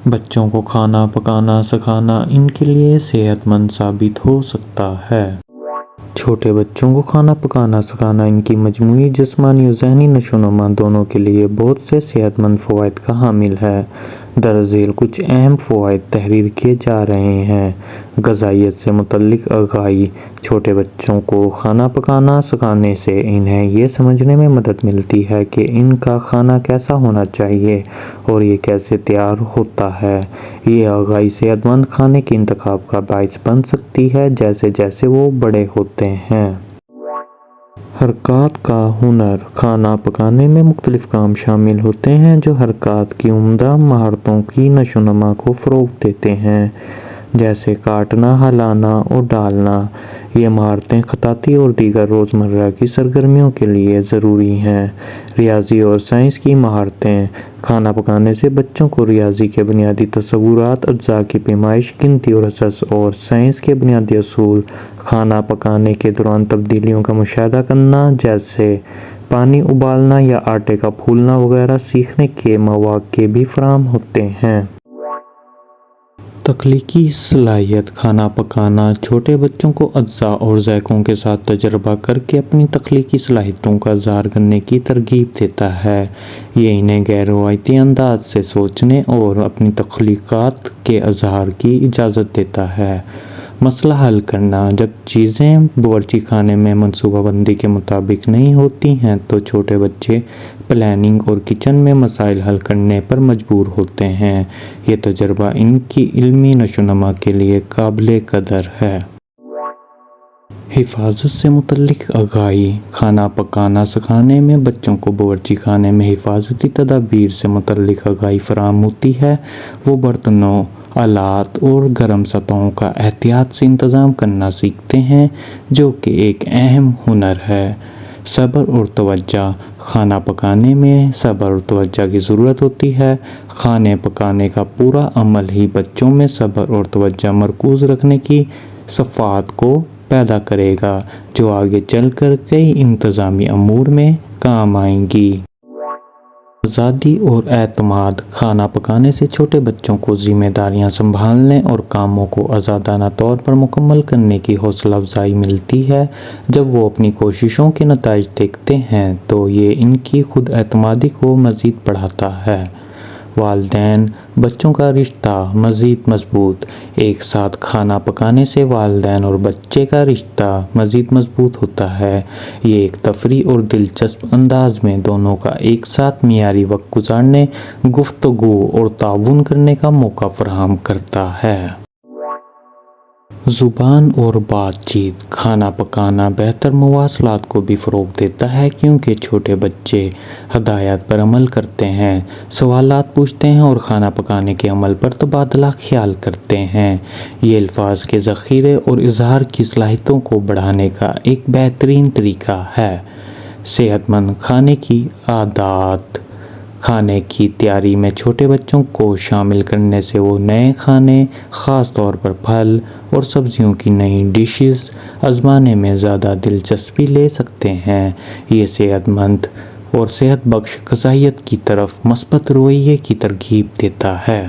بچوں کو کھانا پکانا سکھانا ان کے لیے صحت مند ثابت ہو سکتا ہے۔ چھوٹے بچوں کو کھانا پکانا سکھانا ان کی مجموعی جسمانی اور ذہنی نشوونما دونوں کے لیے بہت سے صحت مند فوائد کا حامل ہے۔ درذیل کچھ اہم فوائد تحریر کیے جا رہے ہیں۔ غذائیت سے متعلق آگاہی: چھوٹے بچوں کو کھانا پکانا سکھانے سے انہیں یہ سمجھنے میں مدد ملتی ہے کہ ان کا کھانا کیسا ہونا چاہیے اور یہ کیسے تیار ہوتا ہے۔ یہ آگاہی صحت مند کھانے کے انتخاب کا باعث بن سکتی ہے جیسے جیسے وہ بڑے ہوتے ہیں۔ حرکات کا ہنر: کھانا پکانے میں مختلف کام شامل ہوتے ہیں جو حرکات کی عمدہ مہارتوں کی نشوونما کو فروغ دیتے ہیں، جیسے کاٹنا، ہلانا اور ڈالنا۔ یہ مہارتیں خطاطی اور دیگر روزمرہ کی سرگرمیوں کے لیے ضروری ہیں۔ ریاضی اور سائنس کی مہارتیں: کھانا پکانے سے بچوں کو ریاضی کے بنیادی تصورات، اجزاء کی پیمائش، گنتی اور حساس اور سائنس کے بنیادی اصول، کھانا پکانے کے دوران تبدیلیوں کا مشاہدہ کرنا جیسے پانی ابالنا یا آٹے کا پھولنا وغیرہ سیکھنے کے مواقع بھی فراہم ہوتے ہیں۔ تخلیقی صلاحیت: کھانا پکانا چھوٹے بچوں کو اجزاء اور ذائقوں کے ساتھ تجربہ کرکے اپنی تخلیقی صلاحیتوں کا اظہار کرنے کی ترغیب دیتا ہے۔ یہ انہیں غیر روایتی انداز سے سوچنے اور اپنی تخلیقات کے اظہار کی اجازت دیتا ہے۔ مسئلہ حل کرنا: جب چیزیں باورچی خانے میں منصوبہ بندی کے مطابق نہیں ہوتی ہیں تو چھوٹے بچے پلاننگ اور کچن میں مسائل حل کرنے پر مجبور ہوتے ہیں۔ یہ تجربہ ان کی علمی نشوونما کے لیے قابل قدر ہے۔ حفاظت سے متعلق آگاہی: کھانا پکانا سکھانے میں بچوں کو باورچی خانے میں حفاظتی تدابیر سے متعلق آگاہی فراہم ہوتی ہے۔ وہ برتنوں، آلات اور گرم سطحوں کا احتیاط سے انتظام کرنا سیکھتے ہیں، جو کہ ایک اہم ہنر ہے۔ صبر اور توجہ: کھانا پکانے میں صبر اور توجہ کی ضرورت ہوتی ہے۔ کھانے پکانے کا پورا عمل ہی بچوں میں صبر اور توجہ مرکوز رکھنے کی صفات کو پیدا کرے گا، جو آگے چل کر کئی انتظامی امور میں کام آئیں گی۔ آزادی اور اعتماد: کھانا پکانے سے چھوٹے بچوں کو ذمہ داریاں سنبھالنے اور کاموں کو آزادانہ طور پر مکمل کرنے کی حوصلہ افزائی ملتی ہے۔ جب وہ اپنی کوششوں کے نتائج دیکھتے ہیں تو یہ ان کی خود اعتمادی کو مزید بڑھاتا ہے۔ والدین بچوں کا رشتہ مزید مضبوط: ایک ساتھ کھانا پکانے سے والدین اور بچے کا رشتہ مزید مضبوط ہوتا ہے۔ یہ ایک تفریحی اور دلچسپ انداز میں دونوں کا ایک ساتھ معیاری وقت گزارنے، گفتگو اور تعاون کرنے کا موقع فراہم کرتا ہے۔ زبان اور بات چیت: کھانا پکانا بہتر مواصلات کو بھی فروغ دیتا ہے کیونکہ چھوٹے بچے ہدایات پر عمل کرتے ہیں، سوالات پوچھتے ہیں اور کھانا پکانے کے عمل پر تبادلہ خیال کرتے ہیں۔ یہ الفاظ کے ذخیرے اور اظہار کی صلاحیتوں کو بڑھانے کا ایک بہترین طریقہ ہے۔ صحت مند کھانے کی عادات: کھانے کی تیاری میں چھوٹے بچوں کو شامل کرنے سے وہ نئے کھانے، خاص طور پر پھل اور سبزیوں کی نئی ڈشز آزمانے میں زیادہ دلچسپی لے سکتے ہیں۔ یہ صحت مند اور صحت بخش غذائیت کی طرف مثبت رویے کی ترغیب دیتا ہے۔